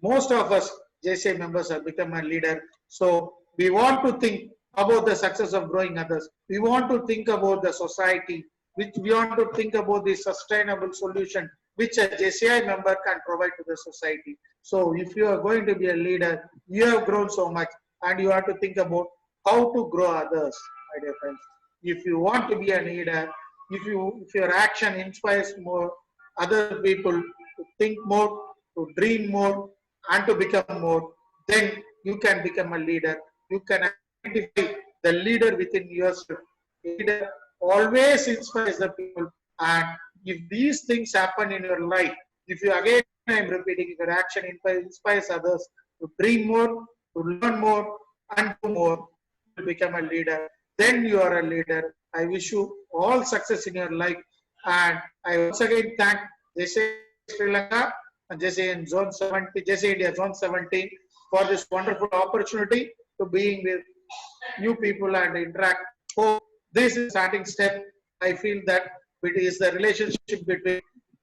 most of us JCI members have become a leader. So we want to think about the success of growing others. We want to think about the society, which we want to think about the sustainable solution which a JCI member can provide to the society. So if you are going to be a leader, you have grown so much and you have to think about how to grow others, my dear friends. If you want to be a leader, if your action inspires more other people to think more, to dream more, and to become more, then you can become a leader. You can identify the leader within yourself. A leader always inspires the people, and if these things happen in your life, if you again, I'm repeating, if your action inspires others to dream more, to learn more, and do more, to become a leader, then you are a leader. I wish you all success in your life, and I once again thank JCI Sri Lanka and JCI Zone 17, JCI India Zone 17 for this wonderful opportunity to being with new people and interact. So this is starting step. I feel that it is the relationship between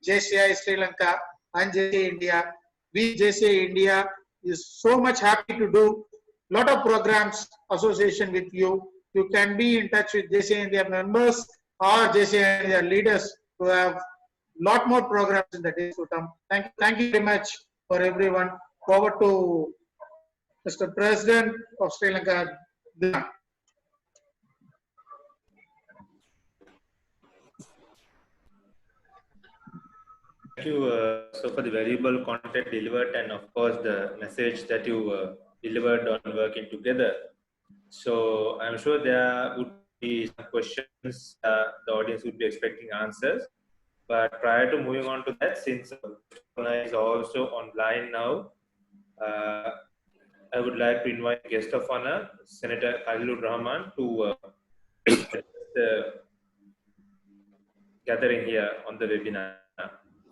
JCI Sri Lanka and JCI India. We JCI India is so much happy to do lot of programs association with you. You can be in touch with JCI India members or JCI India leaders to have lot more programs in the days to come. Thank you very much for everyone. Over to Mr. President of Sri Lanka. Thank you so for the valuable content delivered and of course the message that you delivered on working together. So I'm sure there would be some questions the audience would be expecting answers. But prior to moving on to that, since is also online now, I would like to invite guest of honor, Senator Khalilur Rahman, to the gathering here on the webinar.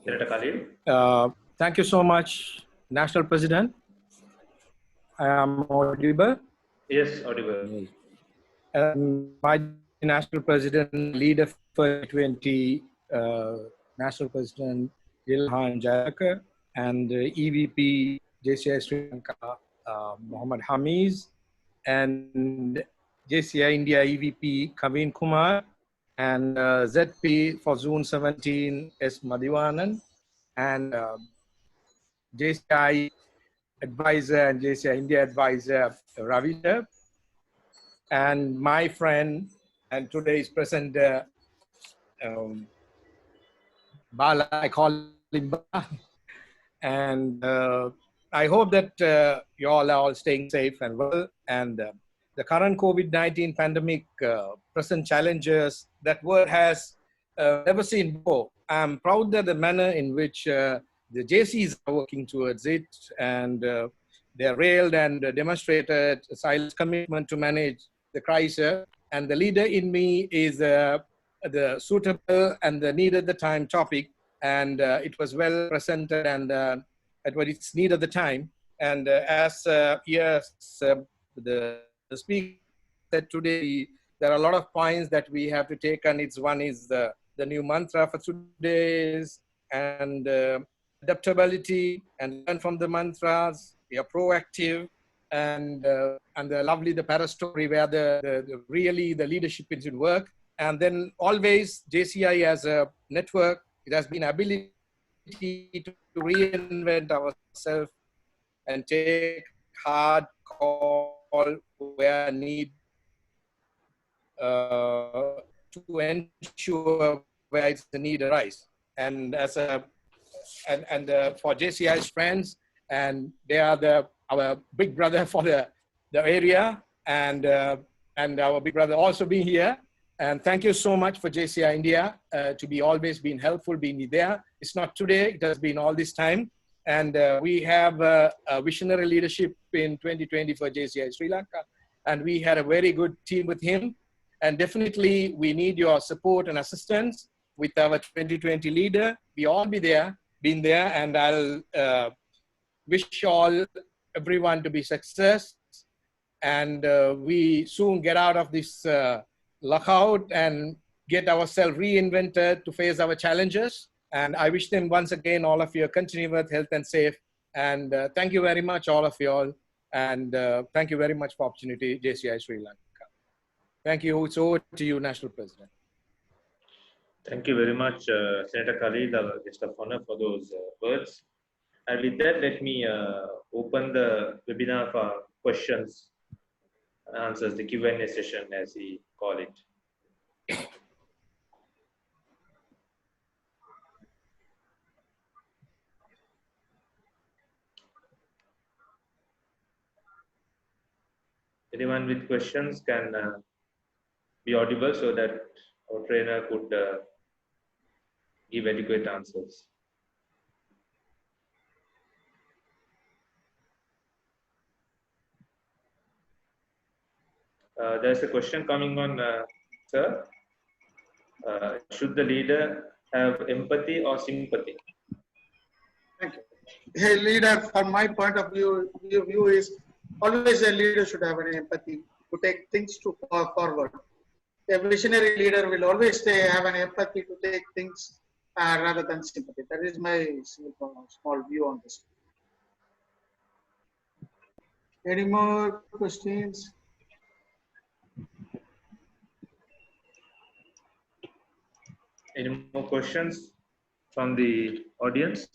Senator Khalil. Thank you so much, National President. I am audible. Yes, audible. My National President, leader for 20 National President Ilhan Jayaka and EVP JCI Sri Lanka Muhammad Hamiz and JCI India EVP Kaveen Kumar and ZP for Zone 17 S. Madhivanan and JCI advisor and JCI India advisor Ravita and my friend and today is present Bala, I call him Bala. And I hope that you all are all staying safe and well. And the current COVID-19 pandemic present challenges that world has never seen before. I'm proud that the manner in which the JCs are working towards it and they railed and demonstrated a silent commitment to manage the crisis. And the leader in me is the suitable and the need at the time topic. And it was well presented and at what it's need at the time. And as yes, the speaker said today, there are a lot of points that we have to take, and it's one is the the new mantra for today is, and adaptability, and learn from the mantras. We are proactive, and the lovely, the para story where really the leadership is in work. And then always JCI as a network, it has been ability to reinvent ourselves and take hard call where need to ensure where it's the need arise. And as a for JCI's friends, and they are our big brother for the area, and our big brother also being here. And thank you so much for JCI India to be always been helpful, being there. It's not today, it has been all this time. And we have a visionary leadership in 2020 for JCI Sri Lanka. And we had a very good team with him. And definitely we need your support and assistance with our 2020 leader. We all been there, and I'll wish everyone to be success. And we soon get out of this lockout and get ourselves reinvented to face our challenges. And I wish them once again, all of you, continue with health and safe. And thank you very much, all of you all. And thank you very much for opportunity, JCI Sri Lanka. Thank you. It's over to you, National President. Thank you very much, Senator Khalid, our guest of honor, for those words. And with that, let me open the webinar for questions and answers, the Q&A session, as we call it. Anyone with questions can be audible so that our trainer could give adequate answers. There's a question coming on, sir. Should the leader have empathy or sympathy? Thank you. A leader, from my point of view, is always a leader should have an empathy to take things forward. A visionary leader will always have an empathy to take things rather than sympathy. That is my small view on this. Any more questions? Any more questions from the audience?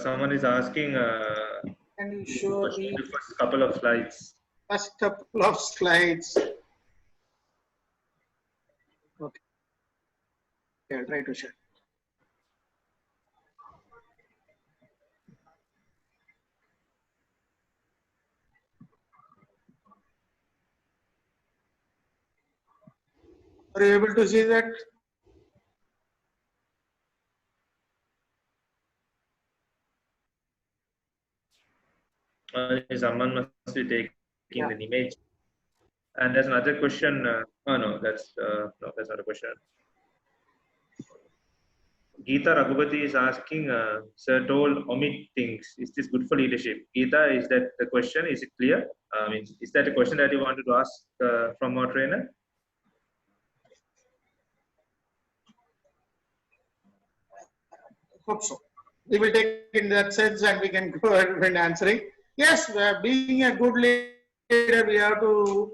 Someone is asking, can you show the first couple of slides? First couple of slides. Okay. I'll try to share. Are you able to see that? Someone must be taking an image. And there's another question. Oh no, that's not a question. Geeta Raghupati is asking, sir told omit things. Is this good for leadership? Geeta, is that the question? Is it clear? I mean, is that a question that you wanted to ask from our trainer? Hope so. We will take in that sense and we can go ahead when answering. Yes, being a good leader, we have to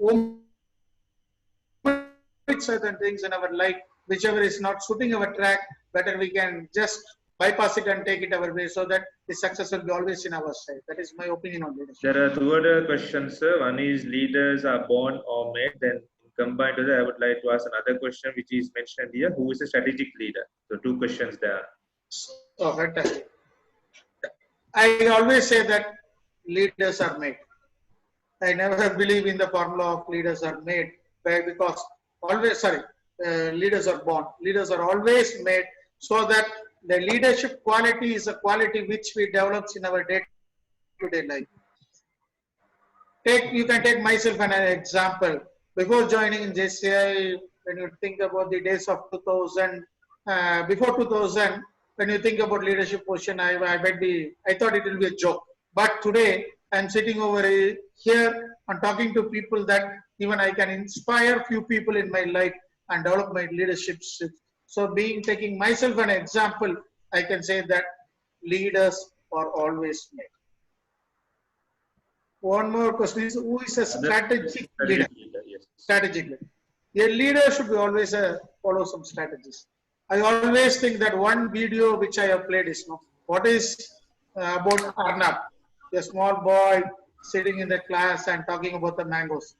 omit certain things in our life, whichever is not suiting our track, better we can just bypass it and take it our way so that the success will be always in our side. That is my opinion on leadership. There are two other questions, sir. One is leaders are born or made. Then combined to that, I would like to ask another question which is mentioned here. Who is a strategic leader? So two questions there. Oh, fantastic. I always say that leaders are made. I never believe in the formula of leaders are made, because leaders are born. Leaders are always made, so that the leadership quality is a quality which we develop in our day-to-day life. You can take myself as an example. Before joining in JCI, when you think about the days of 2000, before 2000, when you think about leadership position, I thought it will be a joke. But today, I'm sitting over here and talking to people that even I can inspire few people in my life and develop my leadership skills. So taking myself an example, I can say that leaders are always made. One more question is, who is a strategic leader? Yes. Strategic leader. A leader should be always follow some strategies. I always think that one video which I have played is, what is about Arnab, a small boy sitting in the class and talking about the mangoes.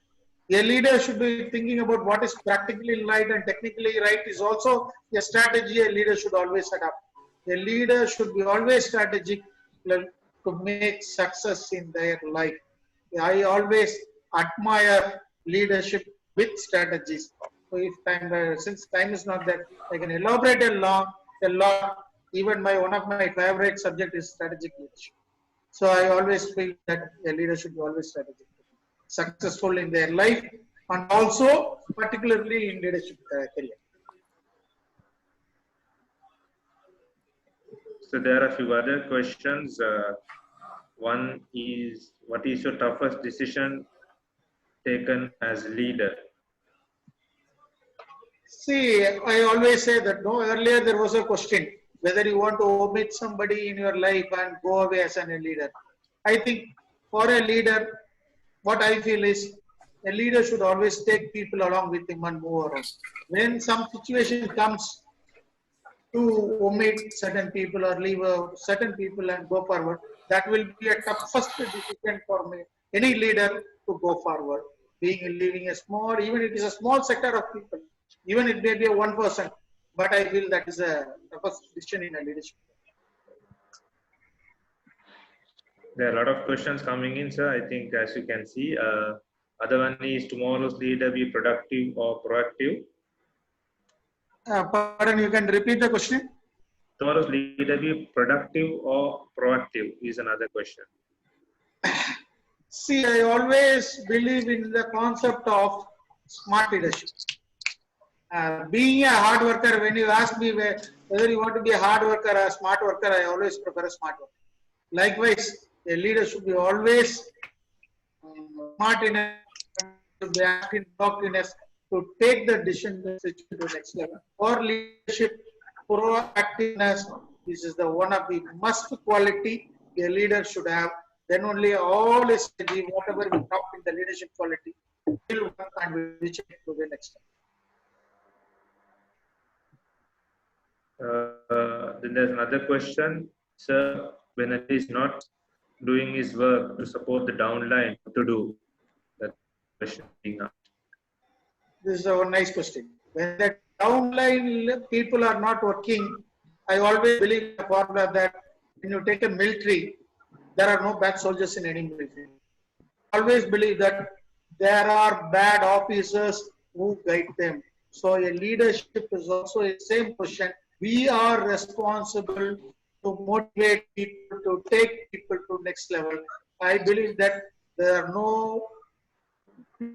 A leader should be thinking about what is practically right and technically right is also a strategy a leader should always adopt. A leader should be always strategic to make success in their life. I always admire leadership with strategies. So if time, since time is not there, I can elaborate a lot. Even one of my favorite subject is strategic leadership. So I always feel that a leader should be always strategic, successful in their life, and also particularly in leadership career. So there are a few other questions. One is, what is your toughest decision taken as leader? See, I always say that earlier there was a question whether you want to omit somebody in your life and go away as a leader. I think for a leader, what I feel is a leader should always take people along with him and move around. When some situation comes to omit certain people or leave certain people and go forward, that will be a toughest decision for me, any leader to go forward. Leaving a small, even it is a small sector of people, even it may be a 1%, but I feel that is a toughest decision in a leadership. There are a lot of questions coming in, sir. I think, as you can see, other one is, tomorrow's leader be productive or proactive? Pardon, you can repeat the question? Tomorrow's leader be productive or proactive is another question. See, I always believe in the concept of smart leadership. Being a hard worker, when you ask me whether you want to be a hard worker or a smart worker, I always prefer a smart worker. Likewise, a leader should be always smart enough to be active to take the decision to the next level. For leadership, proactiveness, this is the one of the must quality a leader should have. Then only all his strategy, whatever we talk in the leadership quality, will work and will reach it to the next level. Then there's another question, sir. When it is not doing his work to support the downline, what to do? That question being asked. This is a nice question. When the downline people are not working, I always believe in the formula that when you take a military, there are no bad soldiers in any military. I always believe that there are bad officers who guide them. So a leadership is also a same question. We are responsible to motivate people, to take people to next level. I believe that there are no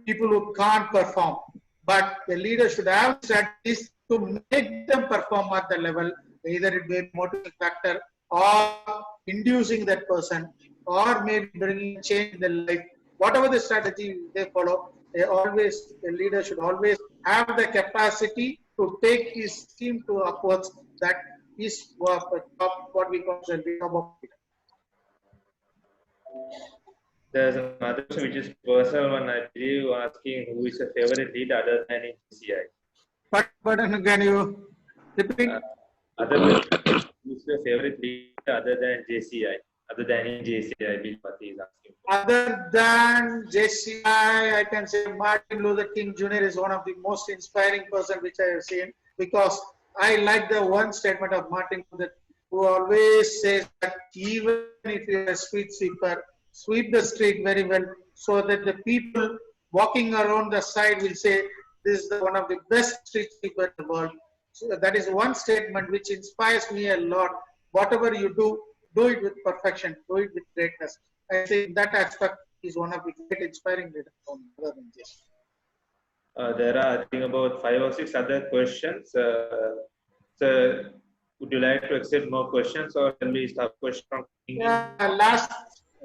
people who can't perform, but the leader should have strategies to make them perform at the level, either it may be motivating factor or inducing that person, or maybe bringing change in their life. Whatever the strategy they follow, the leader should always have the capacity to take his team to upwards. That is what we call the leader. There's another question which is personal one, I believe, asking who is your favorite leader other than in JCI. Pardon, can you repeat? Other question, who is your favorite leader other than JCI? Other than in JCI, I believe what he is asking. Other than JCI, I can say Martin Luther King Jr. is one of the most inspiring person which I have seen, because I like the one statement of Martin Luther, who always says that even if you are a street sweeper, sweep the street very well, so that the people walking around the side will say, this is one of the best street sweeper in the world. So that is one statement which inspires me a lot. Whatever you do it with perfection, do it with greatness. I think that aspect is one of the great inspiring leaders from other than this. There are, I think, about 5 or 6 other questions. So, would you like to accept more questions, or can we start question from? Yeah,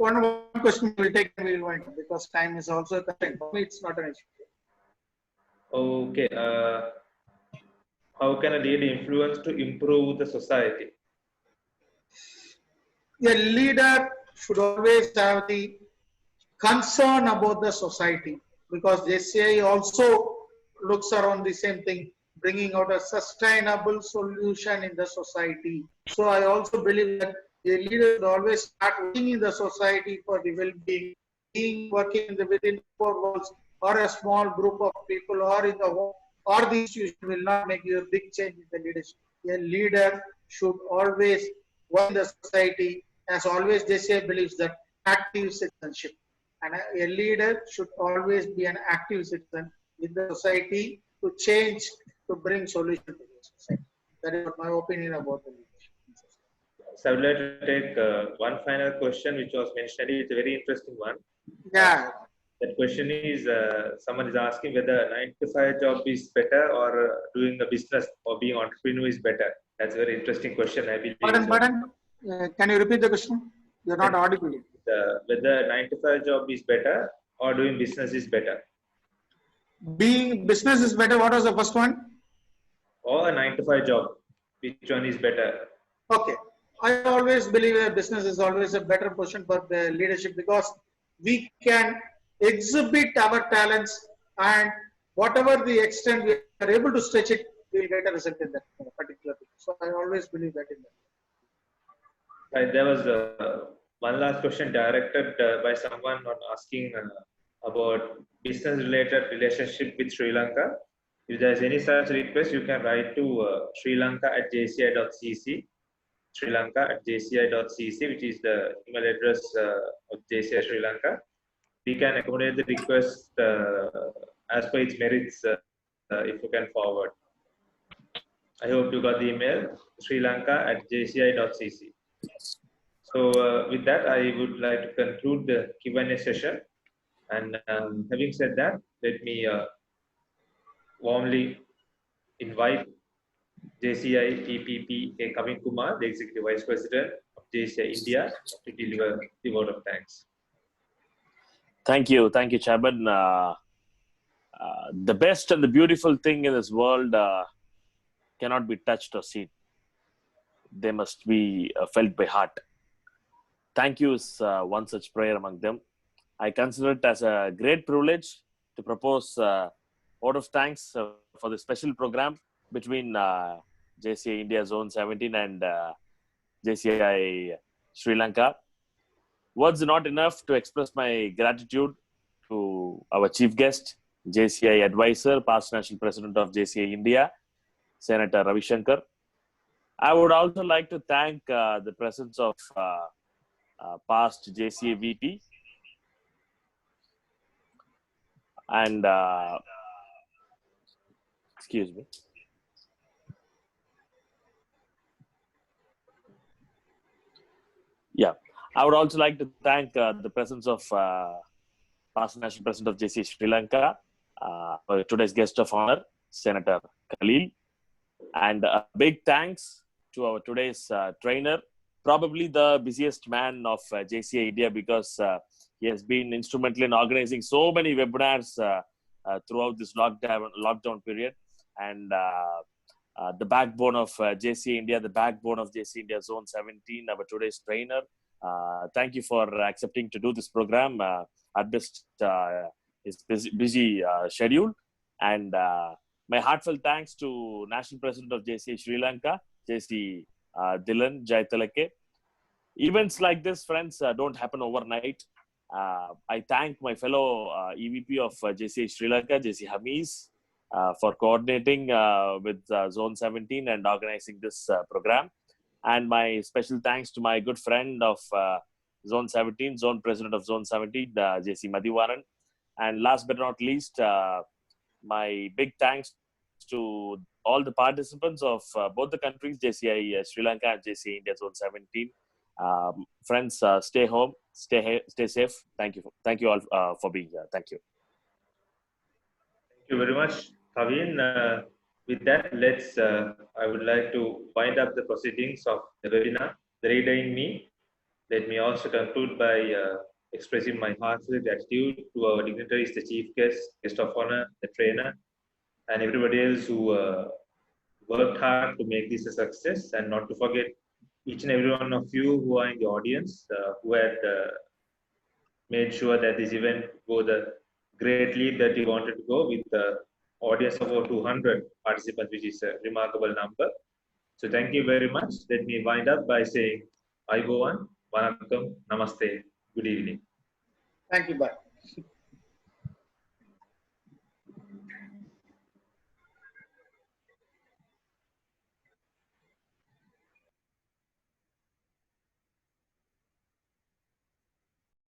one question we will take and we will wind up because time is also a constraint. For me, it's not an issue. Okay. How can a leader influence to improve the society? A leader should always have the concern about the society because JCI also looks around the same thing, bringing out a sustainable solution in the society. So I also believe that a leader should always start working in the society for the well-being, being working within four walls or a small group of people or in the home or the institution will not make you a big change in the leadership. A leader should always work in the society. As always, JCI believes that active citizenship. And a leader should always be an active citizen in the society to change, to bring solution to the society. That is my opinion about the leadership. So I would like to take one final question, which was mentioned. It's a very interesting one. Yeah. That question is, someone is asking whether a 9 to 5 job is better or doing a business or being entrepreneur is better. That's a very interesting question, I believe. Pardon? Can you repeat the question? You're not audible. Whether a 9 to 5 job is better or doing business is better. Being business is better. What was the first one? Or a 9 to 5 job. Which one is better? Okay. I always believe that business is always a better position for the leadership because we can exhibit our talents and whatever the extent we are able to stretch it, we will get a result in that particular thing. So I always believe that in that. Right, there was one last question directed by someone on asking about business-related relationship with Sri Lanka. If there is any such request, you can write to srilanka@jci.cc, srilanka@jci.cc, which is the email address of JCI Sri Lanka. We can accommodate the request as per its merits if you can forward. I hope you got the email, srilanka@jci.cc. So with that, I would like to conclude the Q&A session. And having said that, let me warmly invite JCI EPP K. Kavin Kumar, the Executive Vice President of JCI India, to deliver the vote of thanks. Thank you, Chairman. The best and the beautiful thing in this world cannot be touched or seen. They must be felt by heart. Thank you is one such prayer among them. I consider it as a great privilege to propose vote of thanks for the special program between JCI India Zone 17 and JCI Sri Lanka. Words are not enough to express my gratitude to our chief guest, JCI advisor, past national president of JCI India, Senator Ravi Shankar. I would also like to thank the presence of past JCA VP and excuse me. Yeah, I would also like to thank the presence of past national president of JCA Sri Lanka, today's guest of honor, Senator Khalil, and a big thanks to our today's trainer, probably the busiest man of JCA India because he has been instrumental in organizing so many webinars throughout this lockdown period. And the backbone of JCA India, the backbone of JCA India Zone 17, our today's trainer. Thank you for accepting to do this program amidst his busy schedule. And my heartfelt thanks to National President of JCA Sri Lanka, JC Dylan Jaitalake. Events like this, friends, don't happen overnight. I thank my fellow EVP of JCA Sri Lanka, JC Hamiz, for coordinating with Zone 17 and organizing this program. And my special thanks to my good friend of Zone 17, Zone President of Zone 17, JC Madhivaran. And last but not least, my big thanks to all the participants of both the countries, JCI Sri Lanka and JCI India Zone 17. Friends, stay home, stay safe. Thank you all for being here. Thank you. Thank you very much, Kavin. With that, I would like to wind up the proceedings of the webinar, The Reader in Me. Let me also conclude by expressing my heartfelt gratitude to our dignitaries, the chief guest of honor, the trainer, and everybody else who worked hard to make this a success, and not to forget each and every one of you who are in the audience who had made sure that this event go the great lead that you wanted to go with the audience of over 200 participants, which is a remarkable number. So thank you very much. Let me wind up by saying, Ayubowan, Vanakkam, Namaste, good evening. Thank you. Bye.